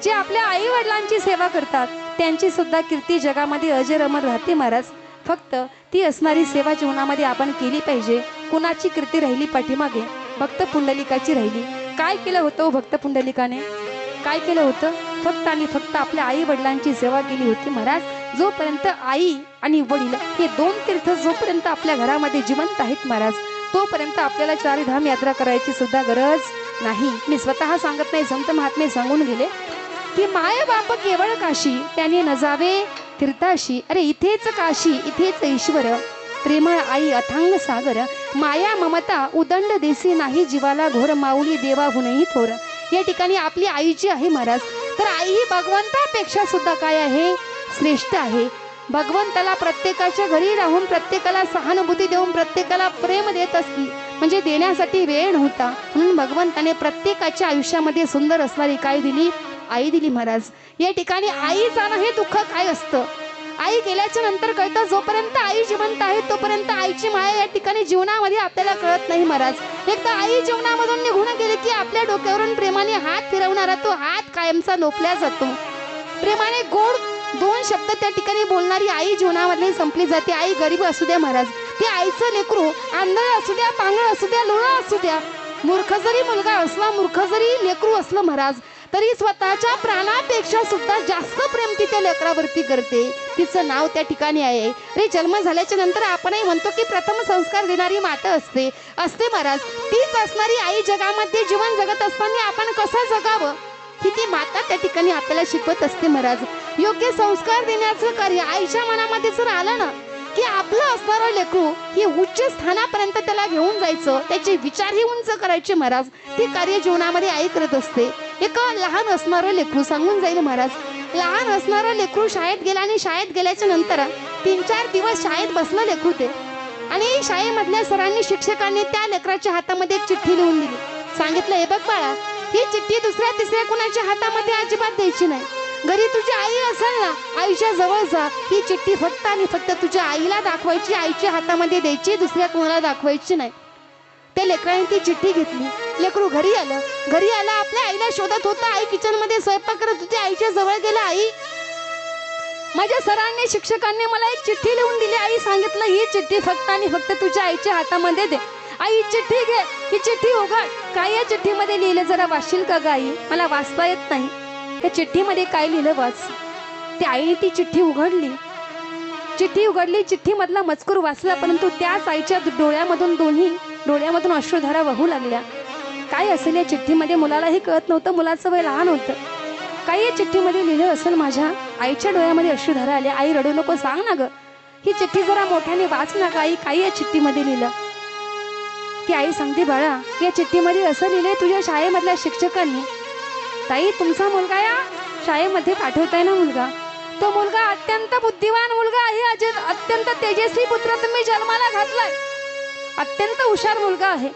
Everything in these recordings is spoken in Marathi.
जे आपल्या आई वडिलांची सेवा करतात त्यांची सुद्धा कीर्ती जगामध्ये अजर अमर राहते महाराज. फक्त ती असणारी सेवा जीवनामध्ये आपण केली पाहिजे. कुणाची कीर्ती राहिली पाठीमागे? भक्त पुंडलिकाची राहिली. काय केलं होतं भक्त पुंडलिकाने? काय केलं होतं? फक्त आणि फक्त आपल्या आई वडिलांची सेवा केली होती महाराज. जोपर्यंत आई आणि वडील हे दोन तीर्थ जोपर्यंत आपल्या घरामध्ये जिवंत आहेत महाराज, तोपर्यंत आपल्याला चारधाम यात्रा करायची सुद्धा गरज नाही. मी स्वतः सांगत नाही, संत महात्मे सांगून गेले की माय बाप केवळ काशी त्याने न जावे तीर्थाशी. अरे इथेच काशी इथेच ईश्वर, प्रेमळ आई अथांग सागर, माया ममता उदंड देसी नाही जीवाला घोर, माऊली देवाहूनही थोर. या ठिकाणी आपली आई जी आहे महाराज, तर आई ही भगवंतापेक्षा सुद्धा काय आहे? श्रेष्ठ आहे. भगवंताला प्रत्येकाच्या घरी राहून प्रत्येकाला सहानुभूती देऊन प्रत्येकाला प्रेम देत असती, म्हणजे देण्यासाठी वेळ नव्हता. म्हणून भगवंताने प्रत्येकाच्या आयुष्यामध्ये सुंदर असणारी काय दिली? आई दिली महाराज. या ठिकाणी आई जाणं हे दुःख काय असतं? आई गेल्याच्या नंतर कळतं. जोपर्यंत आई जिवंत आहे तोपर्यंत आईची माया या ठिकाणी जीवनामध्ये आपल्याला कळत नाही महाराज. एकदा आई जीवनामधून निघून गेली की आपल्या डोक्यावरून प्रेमाने हात फिरवणारा तो हात कायमचा लोपला जातो. प्रेमाने गोड दोन शब्द त्या ठिकाणी बोलणारी आई जीवनामधली संपली जाते. आई गरीब असू द्या महाराज, ती आईचं लेकरू आंधळ असू द्या, पांगळ असू द्या, लुळा असू द्या, मूर्ख जरी मुलगा असला, मूर्ख जरी लेकरू असलं महाराज, तरी स्वतःच्या प्राणापेक्षा सुद्धा जास्त प्रेम ती त्या लेकरावरती करते. तिचं नाव त्या ठिकाणी आहे. रे जन्म झाल्याच्या नंतर आपणही म्हणतो की प्रथम संस्कार देणारी माता असते महाराज. तीच असणारी आई जगामध्ये जीवन जगत असताना आपण कसं जगावं ही ती माता त्या ठिकाणी आपल्याला शिकवत असते महाराज. योग्य संस्कार देण्याचं कार्य आईच्या मनामध्ये जर आलं ना की आपलं असणारं लेकरू ही उच्च स्थानापर्यंत त्याला घेऊन जायचं, त्याचे विचारही उंच करायचे महाराज, ती कार्य जीवनामध्ये आई करत असते. एक लहान असणारं लेकरू सांगून जाईल महाराज, लहान असणारं लेकरू शाळेत गेला आणि शाळेत गेल्याच्या नंतर 3-4 दिवस शाळेत बसलं लेकरू ते, आणि शाळेमधल्या सरांनी शिक्षकांनी त्या लेकराच्या हातामध्ये एक चिठ्ठी लिहून दिली. सांगितलं, हे बघ बाळा, ही चिठ्ठी दुसऱ्या तिसऱ्या कुणाच्या हातामध्ये अजिबात द्यायची नाही. घरी तुझी आई असेल ना, आईच्या जवळ जा, ही चिठ्ठी फक्त आणि फक्त तुझ्या आईला दाखवायची, आईच्या हातामध्ये द्यायची, दुसऱ्या कोणाला दाखवायची नाही. त्या लेकराने ती चिठ्ठी घेतली. लेकरू घरी आलं. घरी आला, आपल्या आईला शोधत होता. आई किचन मध्ये स्वयंपाक करत होती. आईच्या जवळ गेला. आई, माझ्या सरांनी शिक्षकांनी मला एक चिठ्ठी लिहून दिली. आई सांगितलं, ही चिठ्ठी फक्त आणि फक्त तुझ्या आईच्या हातामध्ये दे. आई चिठ्ठी घे, ही चिठ्ठी उघड. काय या चिठ्ठीमध्ये लिहिलं जरा वाचशील का ग आई? मला वाचता येत नाही. त्या चिठ्ठीमध्ये काय लिहिलं वाच. त्या आईने ती चिठ्ठी उघडली. चिठ्ठी मधला मजकूर वाचला, परंतु त्याच आईच्या डोळ्यामधून दोन्ही डोळ्यामधून अश्रुधारा वाहू लागल्या. काय असेल या चिठ्ठीमध्ये मुलालाही कळत नव्हतं. मुलाचं वय लहान होतं. काय या चिठ्ठीमध्ये लिहिलं असेल? माझ्या आईच्या डोळ्यामध्ये अश्रुधारा आल्या. आई रडू नको, सांग ना ग, ही चिठ्ठी जरा मोठ्याने वाच ना ग आई, काय या चिठ्ठीमध्ये लिहिलं? ती आई सांगते, बाळा, या चिठ्ठीमध्ये असं लिहिलंय तुझ्या शाळेमधल्या शिक्षकांनी, ताई तुमचा मुलगा या शाळेमध्ये पाठवताय ना मुलगा, तो मुलगा अत्यंत बुद्धिवान मुलगा आहे, अत्यंत तेजस्वी पुत्र तुम्ही जन्माला घातलाय, अत्यंत हुशार मुलगा आहे,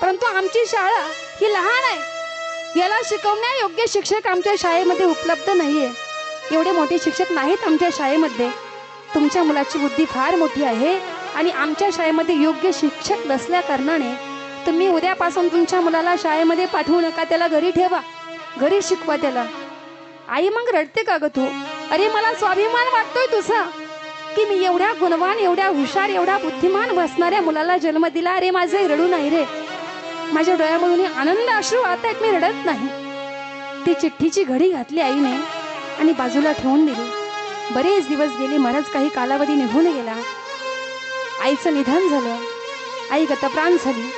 परंतु आमची शाळा ही लहान आहे, याला शिकवण्या योग्य शिक्षक आमच्या शाळेमध्ये उपलब्ध नाहीये, एवढे मोठे शिक्षक नाहीत आमच्या शाळेमध्ये. तुमच्या मुलाची बुद्धी फार मोठी आहे आणि आमच्या शाळेमध्ये योग्य शिक्षक नसल्या कारणाने तुम्ही उद्यापासून तुमच्या मुलाला शाळेमध्ये पाठवू नका, त्याला घरी ठेवा, घरी शिकवा त्याला. आई मग रडते का ग तू? अरे मला स्वाभिमान वाटतोय तुझा की मी एवढ्या गुणवान, एवढ्या हुशार, एवढ्या बुद्धिमान बसणाऱ्या मुलाला जन्म दिला. अरे माझे रडू नाही रे, माझ्या डोळ्यामधून आनंद अश्रू वाहत आहेत, मी रडत नाही. ती चिठ्ठीची घडी घातली आईने आणि बाजूला ठेवून दिली. बरेच दिवस गेले महाराज, काही कालावधी निघून गेला. आईचं निधन झालं, आई गतप्राण झाली.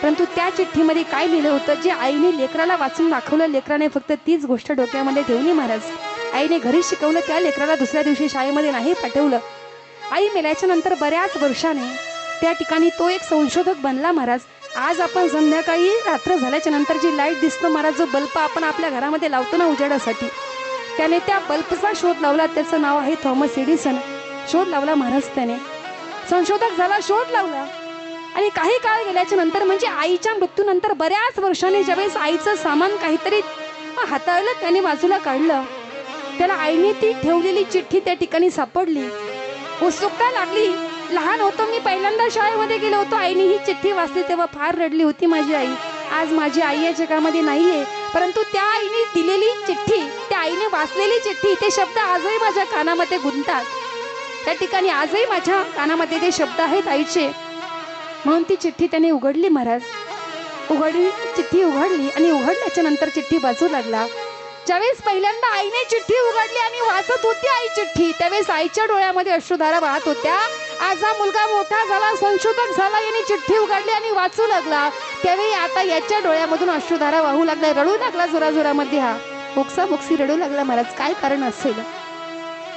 परंतु त्या चिठ्ठीमध्ये काय लिहिलं होतं जे आईने लेकराला वाचून दाखवलं, लेकराने फक्त तीच गोष्ट डोक्यामध्ये ठेवली महाराज. आईने घरी शिकवलं, त्या लेकराला दुसऱ्या दिवशी शाळेमध्ये नाही पाठवलं. आई मेल्याच्या नंतर बऱ्याच वर्षाने त्या ठिकाणी तो एक संशोधक बनला महाराज. आज आपण संध्याकाळी रात्र झाल्याच्या नंतर जी लाईट दिसतो महाराज, जो बल्ब आपण आपल्या घरामध्ये लावतो ना उजेडासाठी, त्याने त्या बल्बचा शोध लावला. त्याचं नाव आहे थॉमस एडिसन. शोध लावला महाराज, त्याने संशोधक झाला, शोध लावला. आणि काही काळ गेल्याच्या नंतर, म्हणजे आईच्या मृत्यूनंतर बऱ्याच वर्षांनी ज्यावेळेस आईचं सामान काहीतरी हाताळलं, त्याने बाजूला काढलं, त्याला आईने ती ठेवलेली चिठ्ठी त्या ठिकाणी सापडली. उत्सुकता लागली. लहान होतो मी, पहिल्यांदा शाळेमध्ये गेलो होतो, आईने ही चिठ्ठी वाचली तेव्हा फार रडली होती माझी आई. आज माझी आई या जगामध्ये नाहीये, परंतु त्या आईने दिलेली चिठ्ठी त्या त्याने वाचलेली चिठ्ठी, ते शब्द आजही माझ्या कानामध्ये गुंततात. त्या ठिकाणी आजही माझ्या कानामध्ये ते शब्द आहेत आईचे. म्हणून ती चिठ्ठी त्याने उघडली महाराज. चिठ्ठी उघडली आणि उघडल्याच्या नंतर चिठ्ठी वाचू लागला. ज्यावेळेस पहिल्यांदा आईने चिठ्ठी उघडली आणि वाचत होती आई चिठ्ठी, त्यावेळेस आईच्या डोळ्यामध्ये अश्रुधारा वाहत होत्या. आज हा मुलगा मोठा झाला, संशोधक झाला, याने चिठ्ठी उघडली आणि वाचू लागला. त्यावेळी आता याच्या डोळ्यामधून अश्रुधारा वाहू लागला, रडू लागला जोराजोरामध्ये. हा मुक्सामुक्सी रडू लागला महाराज. काय कारण असेल?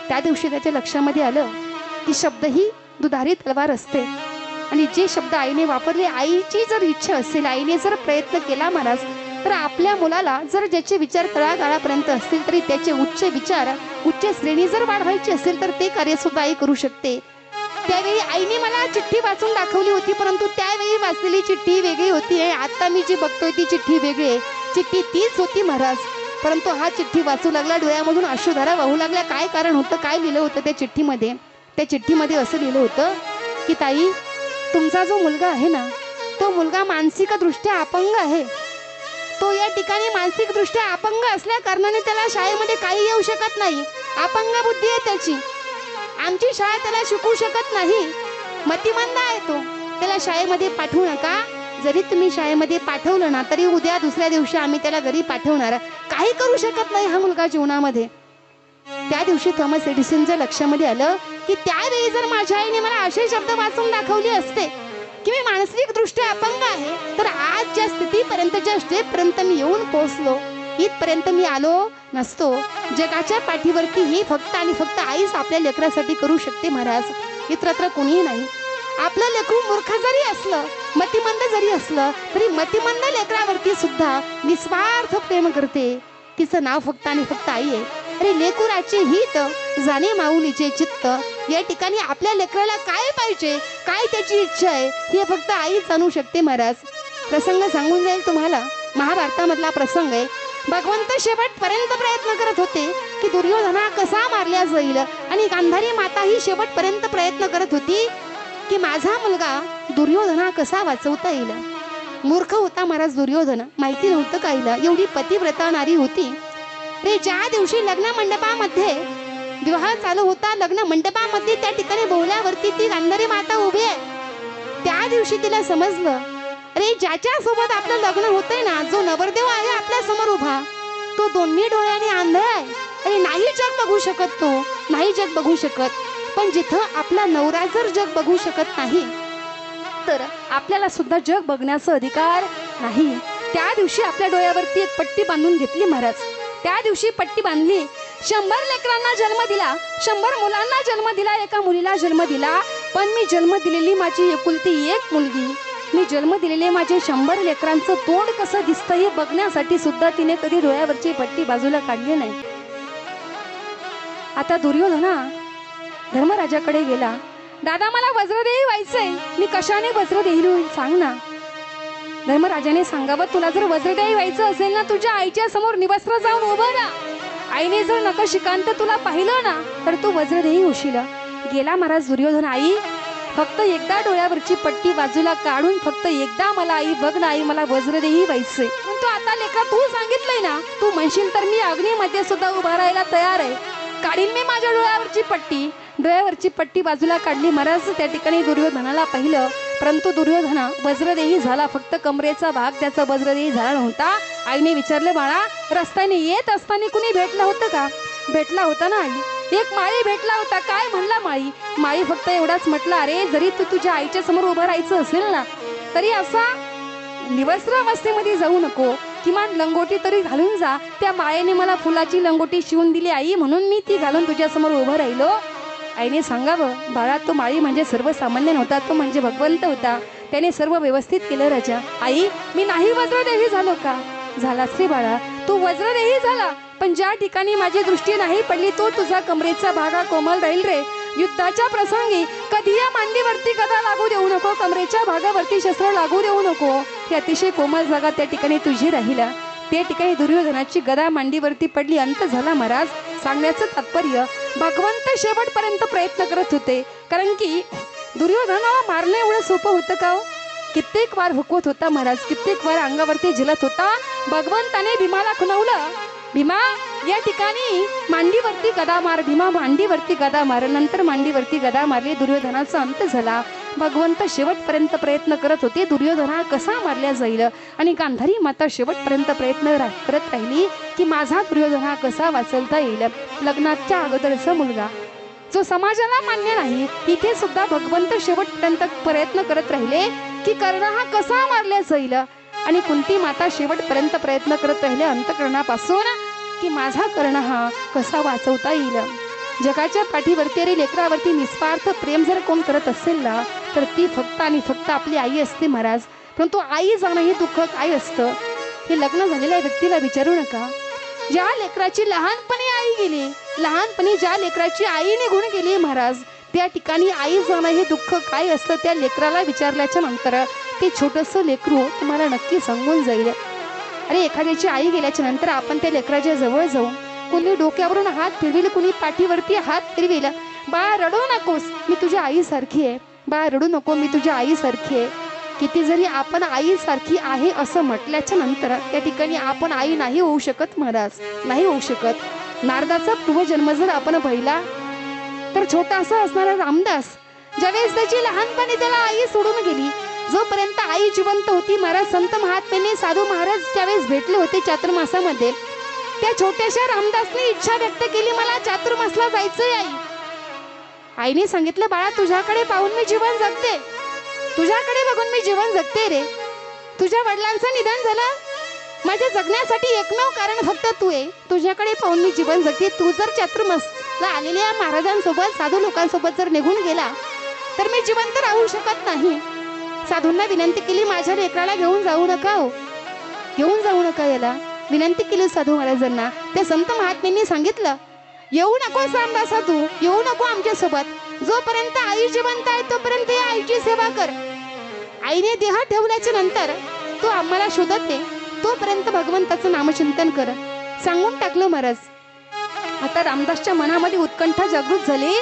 त्या दिवशी त्याच्या लक्षामध्ये आलं की शब्द ही दुधारी तलवार असते आणि जे शब्द आईने वापरले, आईची जर इच्छा असेल, आईने जर प्रयत्न केला महाराज, तर आपल्या मुलाला जर ज्याचे विचार तळागाळापर्यंत असतील तरी त्याचे उच्च विचार, उच्च श्रेणी जर वाढवायची असेल तर ते कार्य सुद्धा आई करू शकते. त्यावेळी आईने मला चिठ्ठी वाचून दाखवली होती, परंतु त्यावेळी वाचलेली चिठ्ठी वेगळी होती. आता मी जी बघतोय ती चिठ्ठी वेगळी आहे. चिठ्ठी तीच होती महाराज, परंतु हा चिठ्ठी वाचू लागला, डोळ्यामधून अश्रुधारा वाहू लागल्या. काय कारण होतं? काय लिहिलं होतं त्या चिठ्ठीमध्ये? त्या चिठ्ठीमध्ये असं लिहिलं होतं की ताई, तुमचा जो मुलगा आहे ना, तो मुलगा मानसिकदृष्ट्या अपंग आहे. तो या ठिकाणी मानसिकदृष्ट्या अपंग असल्या कारणाने त्याला शाळेमध्ये काही येऊ शकत नाही. अपंग बुद्धी आहे त्याची. आमची शाळा त्याला शिकवू शकत नाही. मतिमंद आहे तो. त्याला शाळेमध्ये पाठवू नका. जरी तुम्ही शाळेमध्ये पाठवलं ना तरी उद्या दुसऱ्या दिवशी आम्ही त्याला घरी पाठवणार. काही करू शकत नाही हा मुलगा जीवनामध्ये. त्या दिवशी थॉमस एडिसनच्या लक्षामध्ये आलं की त्यावेळी जर माझ्या आईने मला असे शब्द वाचून दाखवले असते की मी मानसिक दृष्ट्या अपंग आहे, तर आज ज्या स्थितीपर्यंत, ज्या स्टेपपर्यंत मी येऊन पोहोचलो, इथपर्यंत मी आलो नसतो. जगाच्या पाठीवरती ही फक्त आणि फक्त आईच आपल्या लेकरासाठी करू शकते महाराज. इतरत्र कोणीही नाही. आपलं लेकरू मूर्ख जरी असलं, मतिमंद जरी असलं, तरी मतिमंद लेकरावरती सुद्धा निस्वार्थ प्रेम करते. तिचं नाव फक्त आणि फक्त आई आहे. अरे लेकुराचे हित जाणे माऊलीचे चित्त. या ठिकाणी आपल्या लेकराला काय पाहिजे, काय त्याची इच्छा आहे, हे फक्त आई जाणू शकते महाराज. प्रसंग सांगून जाईल तुम्हाला. महाभारतामधला प्रसंग आहे. भगवंत शेवटपर्यंत प्रयत्न करत होते की दुर्योधना कसा मारला जाईल, आणि गांधारी माता ही शेवटपर्यंत प्रयत्न करत होती की माझा मुलगा दुर्योधना कसा वाचवता येईल. मूर्ख होता महाराज दुर्योधन. माहिती नव्हतं काहीला. एवढी पतिव्रता नारी होती. रे ज्या दिवशी लग्न मंडपामध्ये विवाह चालू होता, लग्न मंडपामध्ये त्या ठिकाणी बोहल्यावरती ती गांधारी माता उभी आहे. त्या दिवशी तिला समजलं, अरे ज्याच्या सोबत आपलं लग्न होतंय ना, जो नवरदेव आहे आपल्या समोर उभा, तो दोन्ही डोळ्याने आंधळा आहे. अरे नाही जग बघू शकत, तो नाही जग बघू शकत. पण जिथं आपला नवरा जर जग बघू शकत नाही, तर आपल्याला सुद्धा जग बघण्याचा अधिकार नाही. त्या दिवशी आपल्या डोळ्यावरती एक पट्टी बांधून घेतली महाराज. त्या दिवशी पट्टी बांधली. 100 लेकरांना जन्म दिला, 100 मुलांना जन्म दिला, एका मुलीला जन्म दिला. पण मी जन्म दिलेली माझी एकुलती एक मुलगी, मी जन्म दिलेले माझे 100 लेकरांचं तोंड कसं दिसतं हे बघण्यासाठी सुद्धा तिने कधी डोळ्यावरची पट्टी बाजूला काढली नाही. आता दुर्योधना धर्मराजाकडे गेला. दादा मला वज्रदेही व्हायचंय, मी कशाने वज्रदेही होईल सांग ना. धर्मराजाने सांगावं, तुला जर वज्रदेही व्हायचं असेल ना, तुझ्या आईच्या समोर निवस्त्र जाऊन उभं राहा. आईने जर नखशिकांत तुला पाहिलं ना तर तू वज्रदेही होशील. गेला महाराज दुर्योधन. आई फक्त एकदा डोळ्यावरची पट्टी बाजूला काढून फक्त एकदा मला आई बघ ना, आई मला वज्रदेही व्हायचंय. तू आता लेकरा तू सांगितलंय ना, तू म्हणशील तर मी अग्नीमध्ये सुद्धा उभा राहायला तयार आहे. काढीन मी माझ्या डोळ्यावरची पट्टी. डोळ्यावरची पट्टी बाजूला काढली महाराज. त्या ठिकाणी दुर्योधनाला पाहिलं, परंतु दुर्योधना वज्रदेही झाला. फक्त कमरेचा भाग त्याचा वज्रदेही झाला नव्हता. आईने विचारले, बाळा रस्त्याने येत असताना कुणी भेटलं होतं का? भेटला होता ना आई. एक माळी भेटला होता. काय म्हणला माळी? माळी फक्त एवढाच म्हटलं, अरे जरी तू तुझ्या आईच्या समोर उभं राहायचं असेल ना, तरी असा निवस्त्र अवस्थेमध्ये जाऊ नको, किमान लंगोटी तरी घालून जा. त्या माळेने मला फुलाची लंगोटी शिवून दिली आई, म्हणून मी ती घालून तुझ्या समोर उभं राहिलो. आईने सांगावं, बाळा तो माळी म्हणजे सर्वसामान्य नव्हता, तो म्हणजे भगवंत होता. त्याने सर्व व्यवस्थित केलं राजा. आई मी नाही वज्रदेही झालो का? झाला श्री बाळा, तू वज्रदेही झाला, पण ज्या ठिकाणी माझी दृष्टी नाही पडली तो तुझा कमरेचा भागा कोमल राहील रे. युद्धाच्या प्रसंगी कधी या मांडीवरती गदा लागू देऊ नको, कमरेच्या भागावरती शस्त्र लागू देऊ नको. ही अतिशय कोमल जागा त्या ठिकाणी तुझी राहिला. त्या ठिकाणी दुर्योधनाची गदा मांडीवरती पडली. अंत झाला महाराज. सांगण्याचं तात्पर्य, भगवंत शेवटपर्यंत प्रयत्न करत होते, कारण की दुर्योधनाला मारणं एवढं सोपं होतं का? कित्येक वार हुकवत होता महाराज, कित्येक वार अंगावरती झिलत होता. भगवंताने भीमाला खुणवलं, भीमा या ठिकाणी मांडीवरती गदा मार, भीमा मांडीवरती गदा मार, नंतर मांडीवरती गदा मारली. दुर्योधनाचा अंत झाला. भगवंत शेवटपर्यंत प्रयत्न करत होते दुर्योधना कसा मारला जाईल, आणि गांधारी माता शेवटपर्यंत प्रयत्न करत राहिली की माझा दुर्योधना कसा वाचवता येईल. लग्नाच्या अगोदरचा मुलगा जो समाजाला मान्य नाही, इथे सुद्धा भगवंत शेवटपर्यंत प्रयत्न करत राहिले की कर्ण हा कसा मारला जाईल, आणि कुंती माता शेवटपर्यंत प्रयत्न करत राहिले अंतःकरणापासून की माझा कर्ण हा कसा वाचवता येईल. जगाच्या पाठीवरती अरे लेकरावरती निस्वार्थ प्रेम जर कोण करत असेल ना, तर ती फक्त आणि फक्त आपली आई असते महाराज. परंतु आई जाणं हे दुःख काय असतं हे लग्न झालेल्या व्यक्तीला विचारू नका. ज्या लेकराची लहानपणी आई गेली, लहानपणी ज्या लेकराची आई निघून गेली महाराज, त्या ठिकाणी आई जाणं हे दुःख काय असतं त्या लेकराला विचारल्याच्या नंतर ते छोटंसं लेकरू तुम्हाला नक्की सांगून जाईल. अरे एखाद्याची आई गेल्याच्या नंतर आपण त्या लेकराच्या जवळ जाऊ, कुणी डोक्यावरून हात फिरविल, कुणी पाठीवरती हात फिरविल. बाळा रडू नकोस, मी तुझ्या आईसारखी आहे. बाळा रडू नको, मी तुझ्या आईसारखी आहे. किती जरी आपण आईसारखी आहे असं म्हटल्याच्या नंतर त्या ठिकाणी आपण आई नाही होऊ शकत महाराज, नाही होऊ शकत. नारदाचा पूर्वजन्म जर आपण पाहिला तर छोटासा असणारा रामदास ज्यावेळेस त्याची लहानपणी त्याला आई सोडून गेली, जोपर्यंत आई जिवंत होती महाराज, संत महात्म्याने साधू महाराज ज्यावेळेस भेटले होते चातुर्मासामध्ये, त्या छोट्याशा रामदासने इच्छा व्यक्त केली मला चातुर्मासला जायचंय आई. आईने सांगितलं बाळा तुझ्याकडे पाहून मी जीवन जगते, तुझ्याकडे बघून मी जीवन जगते रे. तुझ्या वडिलांचं निधन झालं, माझ्या जगण्यासाठी एकमेव कारण फक्त तू आहे. तुझ्याकडे पाहून मी जीवन जगते. तू जर चातुर्मासला आलेल्या महाराजांसोबत साधू लोकांसोबत जर निघून गेला तर मी जिवंत राहू शकत नाही. साधूंना विनंती केली माझ्या लेकराला घेऊन जाऊ नका, हो घेऊन जाऊ नका, याला विनंती केली साधू महाराजांना. त्या संत महात्म्यांनी सांगितलं येऊ नको रामदासा, तू येऊ नको आमच्यासोबत. जोपर्यंत आई जिवंत आहे तोपर्यंत या आईची सेवा कर. आईने देह ठेवल्याच्या नंतर तू आम्हाला शोधत आहे, तोपर्यंत भगवंताचं नामचिंतन कर, सांगून टाकलं महाराज. आता रामदासच्या मनामध्ये उत्कंठा जागृत झाली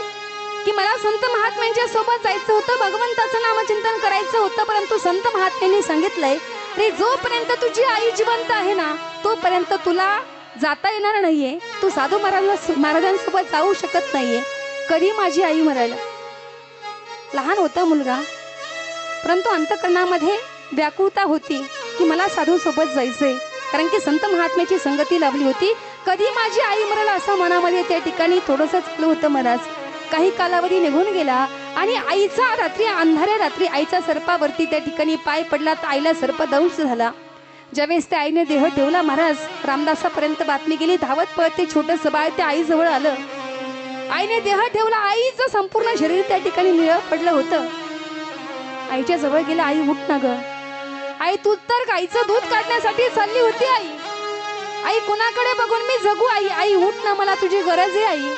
की मला संत महात्म्यांच्या सोबत जायचं होतं, भगवंताचं नामचिंतन करायचं होतं. परंतु संत महात्म्यांनी सांगितलंय रे जोपर्यंत तुझी आई जिवंत आहे ना तोपर्यंत तुला जाता येणार नाहीये, तू साधू महाराजांसोबत जाऊ शकत नाहीये. कधी माझी आई मरायला लहान होता मुलगा, परंतु अंतःकरणामध्ये व्याकुळता होती की मला साधू सोबत जायचंय, कारण की संत महात्म्याची संगती लाभली होती. कधी माझी आई मरायला असं मनामध्ये त्या ठिकाणी थोडंसं चालू होतं महाराज. काही कालावधी निघून गेला आणि आईचा रात्री अंधाऱ्या रात्री आईचा सर्पावरती त्या ठिकाणी पाय पडला, तर आईला सर्पदंश झाला. ज्यावेळेस त्या आईने देह ठेवला महाराज, रामदासापर्यंत बातमी गेली. धावत पळत ते छोटंसं बाळ त्या आईजवळ आलं. आईने देह ठेवला, आईचं संपूर्ण शरीर त्या ठिकाणी निळं पडलं होतं. आईच्या जवळ गेला, आई उठ ना ग. आई तू तर गाईचं दूध काढण्यासाठी चालली होती आई. आई कुणाकडे बघून मी जगू आई. आई उठ ना, मला तुझी गरज आहे आई.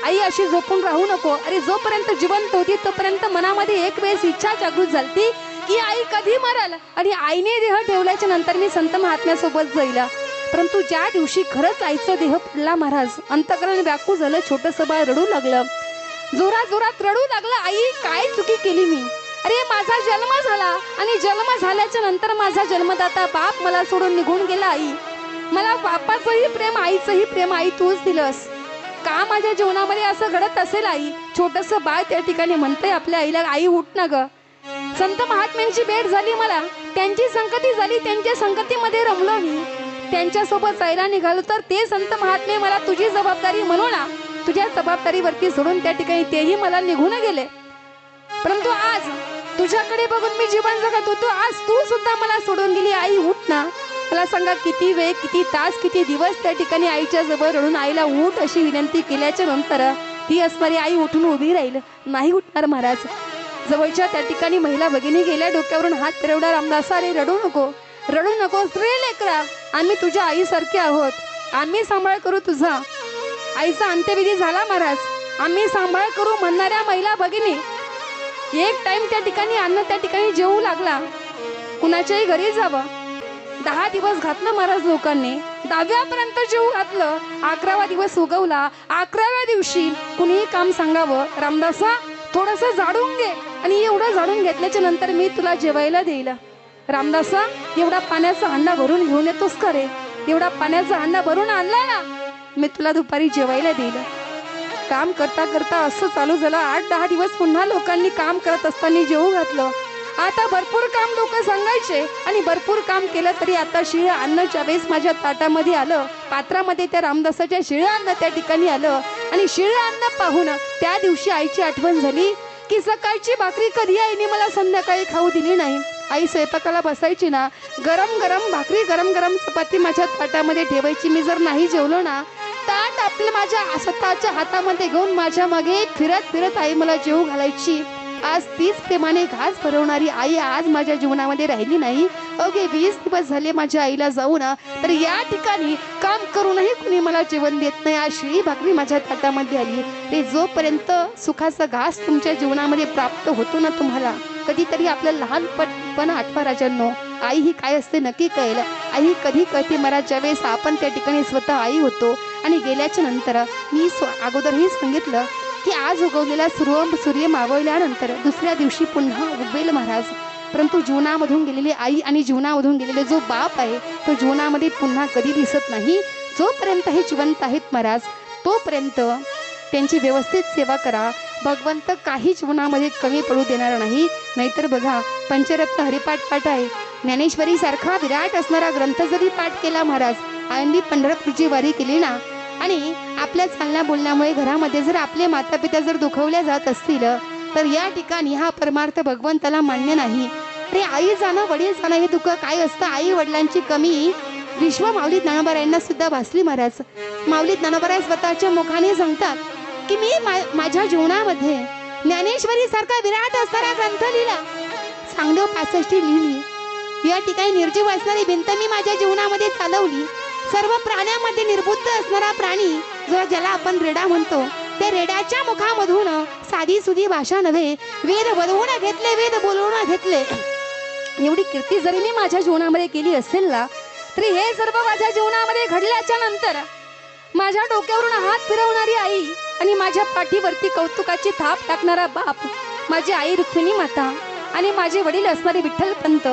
आई अशी झोपून राहू नको. अरे जोपर्यंत जिवंत होती तोपर्यंत मनामध्ये एक वेळेस इच्छा जागृत झाली की आई कधी मराल, आणि आईने देह ठेवल्याच्या नंतर मी संत महात्म्यासोबत जाईल. परंतु ज्या दिवशी खरंच आईचा देह पडला महाराज, अंतःकरण व्याकुळ झालं. छोटंसं बाळ रडू लागलं, जोरात जोरात रडू लागलं. आई काय चुकी केली मी? अरे माझा जन्म झाला आणि जन्म झाल्याच्या नंतर माझा जन्मदाता बाप मला सोडून निघून गेला. आई मला बापाचंही प्रेम आईचंही प्रेम आई तूच दिलंस. का माझ्या जीवनामध्ये असं घडत असेल आई? छोटंसं बाळ त्या ठिकाणी म्हणतंय आपल्या आईला, आई उठ ना ग. संत महात्म्यांची भेट झाली मला, त्यांची संगती झाली, त्यांच्या संगतीमध्ये रमलो मी. त्यांच्यासोबत जायला निघालो तर ते संत महात्मे मला तुझी जबाबदारी म्हणून तुझ्या जबाबदारीवरती सोडून त्या ठिकाणी तेही मला निघून गेले. परंतु आज तुझ्याकडे बघून मी जीवन जगत होतो, आज तू सुद्धा मला सोडून गेली. आई उठ ना. मला सांगा किती वेळ, किती तास, किती दिवस त्या ठिकाणी आईच्या जवळ रडून आईला उठ अशी विनंती केल्याच्या नंतर ती असणारी आई उठून उभी राहील, नाही उठणार महाराज. जवळच्या त्या ठिकाणी महिला भगिनी गेल्या, डोक्यावरून हात फिरवला. रामदासा अरे रडू नको, रडू नकोस रे लेकरा, आम्ही तुझ्या आईसारखे आहोत, आम्ही सांभाळ करू तुझा. आईचा अंत्यविधी झाला महाराज, आम्ही सांभाळ करू म्हणणाऱ्या महिला भगिनी एक टाइम त्या ठिकाणी अन्न त्या ठिकाणी जेवू लागला. कुणाच्याही घरी जावं, 10 दिवस घातलं महाराज लोकांनी, 10व्यापर्यंत जेवू घातलं. 11वा दिवस उगवला. 11व्या दिवशी कुणीही काम सांगावं, रामदासा थोडंसं झाडून घे, आणि एवढं झाडून घेतल्याच्या नंतर मी तुला जेवायला देईल. रामदासा एवढा पाण्याचा हंडा भरून घेऊन येतोस का रे? एवढा पाण्याचा हंडा भरून आणलाय ना, मी तुला दुपारी जेवायला देईल. काम करता करता असं चालू झालं. 8-10 दिवस पुन्हा लोकांनी काम करत असताना जेवू घातलं. आता भरपूर काम लोक सांगायचे आणि भरपूर काम केलं तरी आता शिळं अन्न ज्यावेळेस माझ्या ताटामध्ये आलं, पात्रामध्ये त्या रामदासाच्या शिळं अन्न त्या ठिकाणी आलं आणि शिळं अन्न पाहून त्या दिवशी आईची आठवण झाली की सकाळची भाकरी कधी आईने मला संध्याकाळी खाऊ दिली नाही. आई स्वयंपाकाला बसायची ना, गरम गरम भाकरी गरम गरम चपाती माझ्या ताटामध्ये ठेवायची. मी जर नाही जेवलो ना, ताट आपलं माझ्या स्वतःच्या हातामध्ये घेऊन माझ्या मागे फिरत फिरत आई मला जेवू घालायची. आज तीच प्रेमाने घास भरवणारी आई आज माझ्या जीवनामध्ये राहिली नाही. अवघे 20 दिवस झाले माझ्या आईला जाऊ ना, तर या ठिकाणी काम करूनही कुणी मला जेवण देत नाही. आज शिळी भाकरी माझ्या ताटामध्ये आली. ते जोपर्यंत सुखाचा घास तुमच्या जीवनामध्ये प्राप्त होतो ना तुम्हाला, कधीतरी आपलं लहानपण आठवा राजांनो. आई ही काय असते नक्की कळेल. आई कधी कळते मला ज्यावेळेस आपण त्या ठिकाणी स्वतः आई होतो. आणि गेल्याच्या नंतर मी अगोदरही सांगितलं की आज उगवलेला सूर्य मावळल्यानंतर दुसऱ्या दिवशी पुन्हा उगवेल महाराज. परंतु जीवनामधून गेलेली आई आणि जीवनामधून गेलेले जो बाप आहे तो जीवनामध्ये पुन्हा कधी दिसत नाही. जोपर्यंत हे जिवंत आहेत महाराज तोपर्यंत त्यांची व्यवस्थित सेवा करा. भगवंत काही जीवनामध्ये कमी पडू देणार नाही. नाहीतर बघा, पंचरत्न हरिपाठ पाठ आहे. ज्ञानेश्वरी सारखा विराट असणारा ग्रंथ जरी पाठ केला महाराज, आळंदी पंढरपूरची वारी केली ना, आणि आपल्या चालण्या बोलण्यामुळे घरामध्ये जर आपले माता पिता जर दुखवल्या जात असतील तर या ठिकाणी हा परमार्थ भगवंताला मान्य नाही. अरे आई जाणं वडील जाणं हे दुःख काय असतं. आई वडिलांची कमी विश्व माऊली ज्ञानोबा सुद्धा भासली महाराज. माऊली ज्ञानोबा स्वतःच्या मुखाने सांगतात की मी माझ्या जीवनामध्ये ज्ञानेश्वरी सारखा विराट असणारा ग्रंथ लिहिला, चांगदेव 65 लिहिली. या ठिकाणी निर्जीव असणारी भिंत मी माझ्या जीवनामध्ये चालवली. सर्व प्राण्यामध्ये निर्बुद्ध असणारा प्राणी ज्याला आपण रेडा म्हणतो, त्या रेड्याच्या मुखामधून साधी सुधी भाषा नव्हे, वेद वदवून घेतले, वेद बोलवून घेतले. एवढी कीर्ती जरी मी माझ्या जीवनामध्ये केली असेल ना, तरी हे सर्व माझ्या जीवनामध्ये घडल्याच्या नंतर माझ्या डोक्यावरून हात फिरवणारी आई आणि माझ्या पाठीवरती कौतुकाची थाप टाकणारा बाप, माझी आई रुक्मिणी माता आणि माझे वडील असणारे विठ्ठलपंत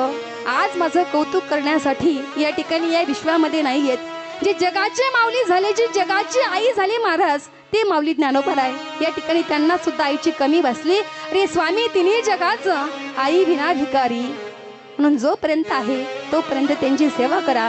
आज माझं कौतुक करण्यासाठी या ठिकाणी या विश्वामध्ये नाही आहेत. जे जगाचे माऊली झाले, जी जगाची आई झाली महाराज, ते माऊली ज्ञानोबा आहे. या ठिकाणी त्यांना सुद्धा आईची कमी बसली. अरे स्वामी तिन्ही जगाचं आई विना भिकारी. म्हणून जोपर्यंत आहे तोपर्यंत त्यांची सेवा करा.